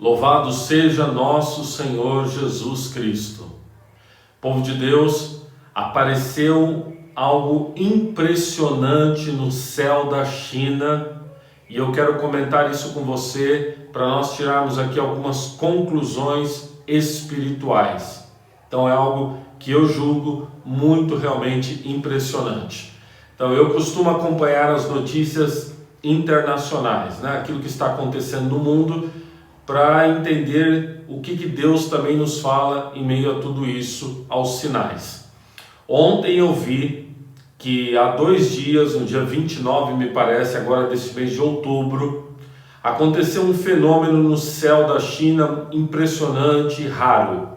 Louvado seja nosso Senhor Jesus Cristo. Povo de Deus, apareceu algo impressionante no céu da China e eu quero comentar isso com você para nós tirarmos aqui algumas conclusões espirituais. Então é algo que eu julgo muito realmente impressionante. Então eu costumo acompanhar as notícias internacionais, né? Aquilo que está acontecendo no mundo, para entender o que Deus também nos fala em meio a tudo isso, aos sinais. Ontem eu vi que há 2 dias, no dia 29, me parece, agora desse mês de outubro, aconteceu um fenômeno no céu da China impressionante e raro.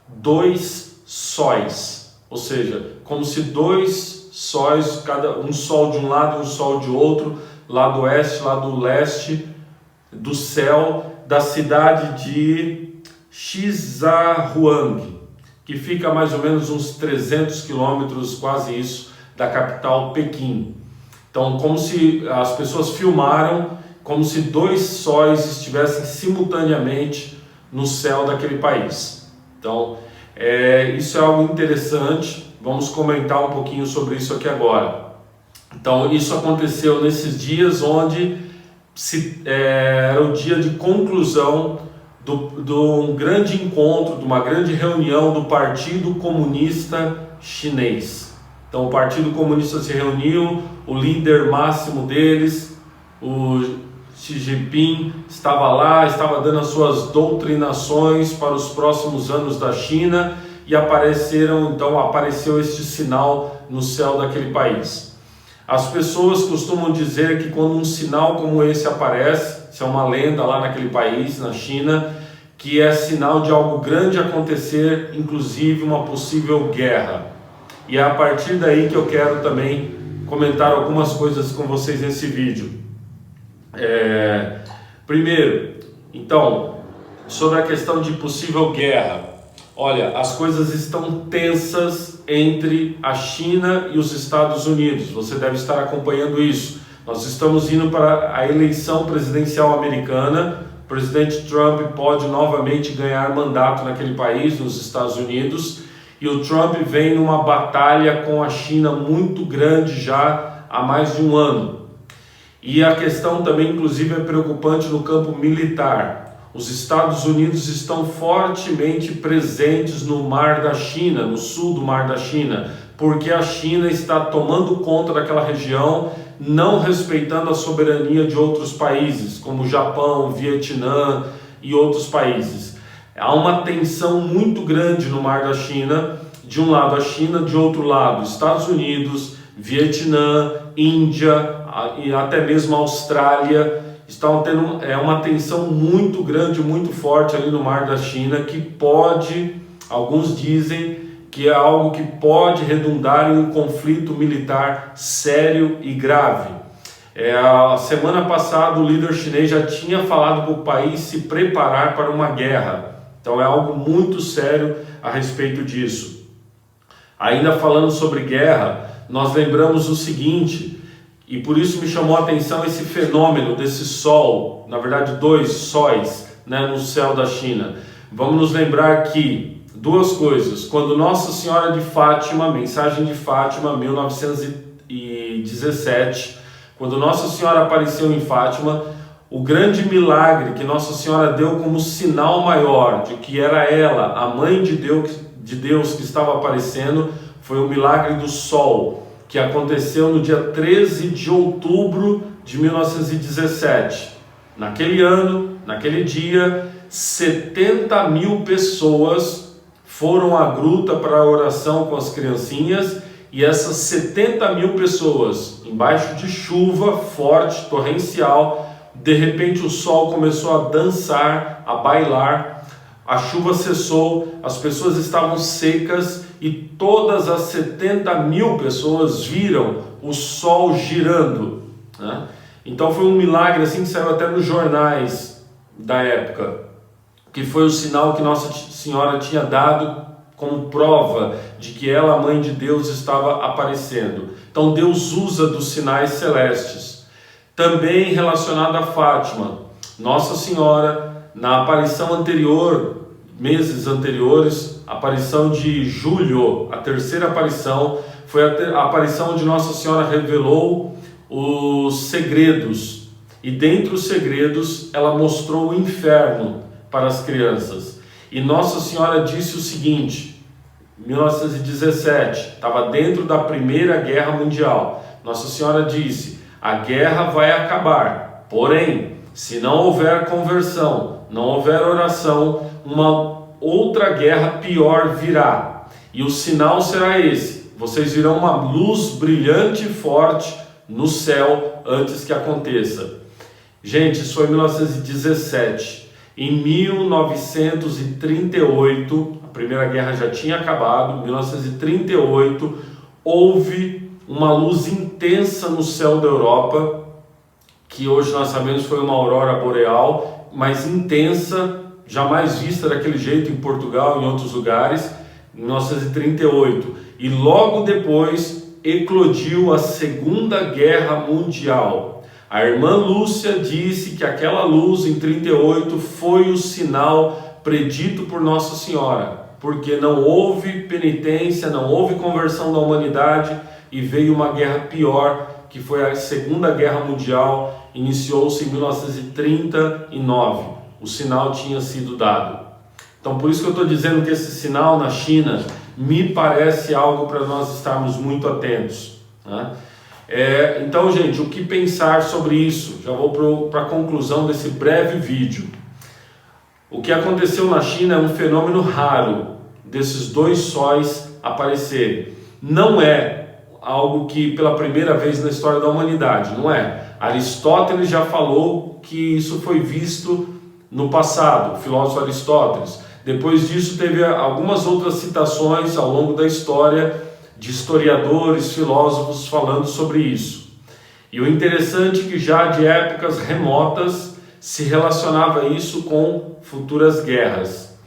2 sóis, ou seja, como se 2 sóis, um sol de um lado e um sol de outro, lado oeste, lado leste do céu da cidade de Shijiazhuang, que fica a mais ou menos uns 300 quilômetros, quase isso, da capital Pequim. Então, como se as pessoas filmaram, como se 2 sóis estivessem simultaneamente no céu daquele país. Então, isso é algo interessante, vamos comentar um pouquinho sobre isso aqui agora. Então, isso aconteceu nesses dias onde era o dia de conclusão de um grande encontro, de uma grande reunião do Partido Comunista Chinês. Então o Partido Comunista se reuniu, o líder máximo deles, o Xi Jinping, estava lá, estava dando as suas doutrinações para os próximos anos da China e apareceu este sinal no céu daquele país. As pessoas costumam dizer que quando um sinal como esse aparece, isso é uma lenda lá naquele país, na China, que é sinal de algo grande acontecer, inclusive uma possível guerra. E é a partir daí que eu quero também comentar algumas coisas com vocês nesse vídeo. Primeiro, então, sobre a questão de possível guerra. Olha, as coisas estão tensas entre a China e os Estados Unidos. Você deve estar acompanhando isso. Nós estamos indo para a eleição presidencial americana. O presidente Trump pode novamente ganhar mandato naquele país, nos Estados Unidos. E o Trump vem numa batalha com a China muito grande já há mais de um ano. E a questão também, inclusive, é preocupante no campo militar. Os Estados Unidos estão fortemente presentes no Mar da China, no sul do Mar da China, porque a China está tomando conta daquela região, não respeitando a soberania de outros países, como o Japão, o Vietnã e outros países. Há uma tensão muito grande no Mar da China, de um lado a China, de outro lado Estados Unidos, Vietnã, Índia e até mesmo a Austrália. Estão tendo uma tensão muito grande, muito forte ali no Mar da China, que pode, alguns dizem que é algo que pode redundar em um conflito militar sério e grave. A semana passada o líder chinês já tinha falado para o país se preparar para uma guerra. Então é algo muito sério a respeito disso. Ainda falando sobre guerra, nós lembramos o seguinte, e por isso me chamou a atenção esse fenômeno desse sol, na verdade 2 sóis, né, no céu da China. Vamos nos lembrar que 2 coisas. Quando Nossa Senhora de Fátima, mensagem de Fátima, 1917, quando Nossa Senhora apareceu em Fátima, o grande milagre que Nossa Senhora deu como sinal maior de que era ela, a mãe de Deus que estava aparecendo, foi o milagre do sol, que aconteceu no dia 13 de outubro de 1917. Naquele ano, naquele dia, 70 mil pessoas foram à gruta para a oração com as criancinhas, e essas 70 mil pessoas, embaixo de chuva forte, torrencial, de repente o sol começou a dançar, a bailar, a chuva cessou, as pessoas estavam secas e todas as 70 mil pessoas viram o sol girando, né? Então foi um milagre assim que saiu até nos jornais da época, que foi o sinal que Nossa Senhora tinha dado como prova de que ela, a mãe de Deus, estava aparecendo. Então Deus usa dos sinais celestes. Também relacionado a Fátima, Nossa Senhora Na aparição anterior, meses anteriores, aparição de julho, a terceira aparição, foi a aparição onde Nossa Senhora revelou os segredos. E dentre os segredos, ela mostrou o inferno para as crianças. E Nossa Senhora disse o seguinte, 1917, estava dentro da Primeira Guerra Mundial. Nossa Senhora disse, a guerra vai acabar, porém, se não houver conversão, não houver oração, uma outra guerra pior virá. E o sinal será esse, vocês virão uma luz brilhante e forte no céu antes que aconteça. Gente, isso foi em 1917. Em 1938, a Primeira Guerra já tinha acabado, em 1938, houve uma luz intensa no céu da Europa, que hoje nós sabemos foi uma aurora boreal, mas intensa, jamais vista daquele jeito em Portugal e em outros lugares, em 1938. E logo depois eclodiu a Segunda Guerra Mundial. A irmã Lúcia disse que aquela luz em 38 foi o sinal predito por Nossa Senhora, porque não houve penitência, não houve conversão da humanidade e veio uma guerra pior, que foi a Segunda Guerra Mundial, iniciou-se em 1939. O sinal tinha sido dado. Então por isso que eu estou dizendo que esse sinal na China me parece algo para nós estarmos muito atentos, né? Então, gente, o que pensar sobre isso? Já vou para a conclusão desse breve vídeo. O que aconteceu na China é um fenômeno raro desses dois sóis aparecerem. Não é algo que pela primeira vez na história da humanidade, não é. Aristóteles já falou que isso foi visto no passado, o filósofo Aristóteles. Depois disso teve algumas outras citações ao longo da história de historiadores, filósofos falando sobre isso. E o interessante é que já de épocas remotas se relacionava isso com futuras guerras.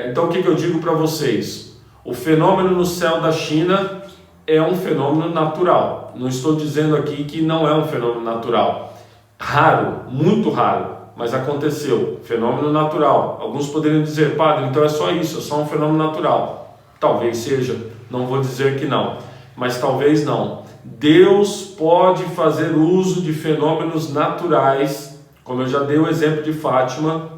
Então o que eu digo para vocês? O fenômeno no céu da China é um fenômeno natural. Não estou dizendo aqui que não é um fenômeno natural. Raro, muito raro, mas aconteceu. Fenômeno natural. Alguns poderiam dizer, padre, então é só isso, é só um fenômeno natural. Talvez seja, não vou dizer que não, mas talvez não. Deus pode fazer uso de fenômenos naturais, como eu já dei o exemplo de Fátima.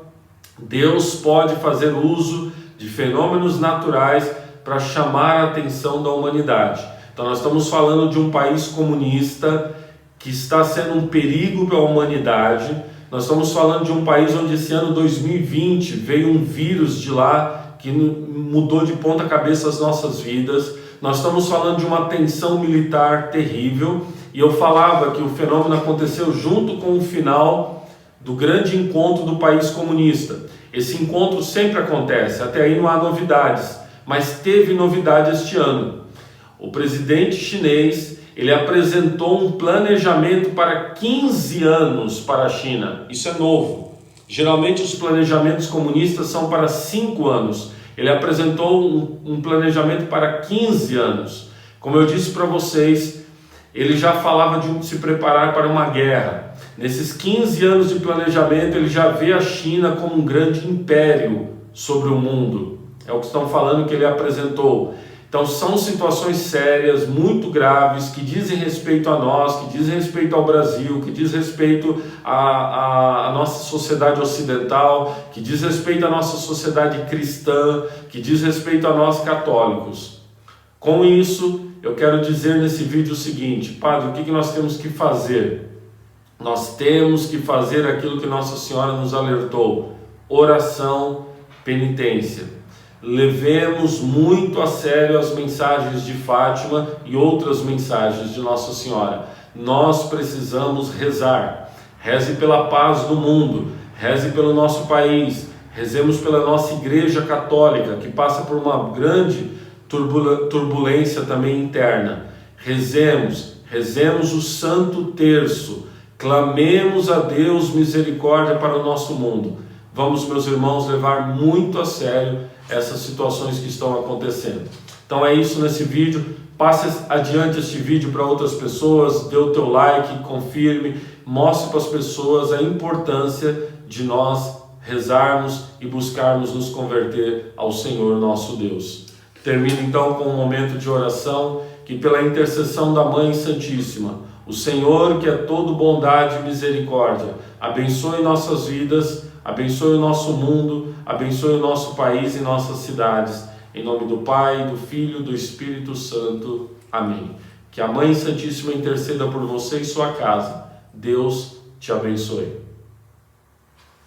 Deus pode fazer uso de fenômenos naturais para chamar a atenção da humanidade. Então nós estamos falando de um país comunista que está sendo um perigo para a humanidade. Nós estamos falando de um país onde esse ano 2020 veio um vírus de lá que mudou de ponta cabeça as nossas vidas. Nós estamos falando de uma tensão militar terrível, e eu falava que o fenômeno aconteceu junto com o final do grande encontro do país comunista. Esse encontro sempre acontece, até aí não há novidades, mas teve novidade este ano. O presidente chinês, ele apresentou um planejamento para 15 anos para a China. Isso é novo. Geralmente os planejamentos comunistas são para 5 anos. Ele apresentou um planejamento para 15 anos. Como eu disse para vocês, ele já falava de se preparar para uma guerra. Nesses 15 anos de planejamento, ele já vê a China como um grande império sobre o mundo. É o que estão falando que ele apresentou. Então são situações sérias, muito graves, que dizem respeito a nós, que dizem respeito ao Brasil, que diz respeito à nossa sociedade ocidental, que diz respeito à nossa sociedade cristã, que diz respeito a nós católicos. Com isso, eu quero dizer nesse vídeo o seguinte, padre, o que nós temos que fazer? Nós temos que fazer aquilo que Nossa Senhora nos alertou: oração, penitência. Levemos muito a sério as mensagens de Fátima e outras mensagens de Nossa Senhora. Nós precisamos rezar. Reze pela paz do mundo, reze pelo nosso país, rezemos pela nossa Igreja Católica, que passa por uma grande turbulência também interna. Rezemos o Santo Terço, clamemos a Deus misericórdia para o nosso mundo. Vamos, meus irmãos, levar muito a sério essas situações que estão acontecendo. Então é isso nesse vídeo. Passe adiante este vídeo para outras pessoas, dê o teu like, confirme, mostre para as pessoas a importância de nós rezarmos e buscarmos nos converter ao Senhor nosso Deus. Termino então com um momento de oração, que pela intercessão da Mãe Santíssima, o Senhor, que é todo bondade e misericórdia, abençoe nossas vidas, abençoe o nosso mundo, abençoe o nosso país e nossas cidades. Em nome do Pai, do Filho e do Espírito Santo. Amém. Que a Mãe Santíssima interceda por você e sua casa. Deus te abençoe.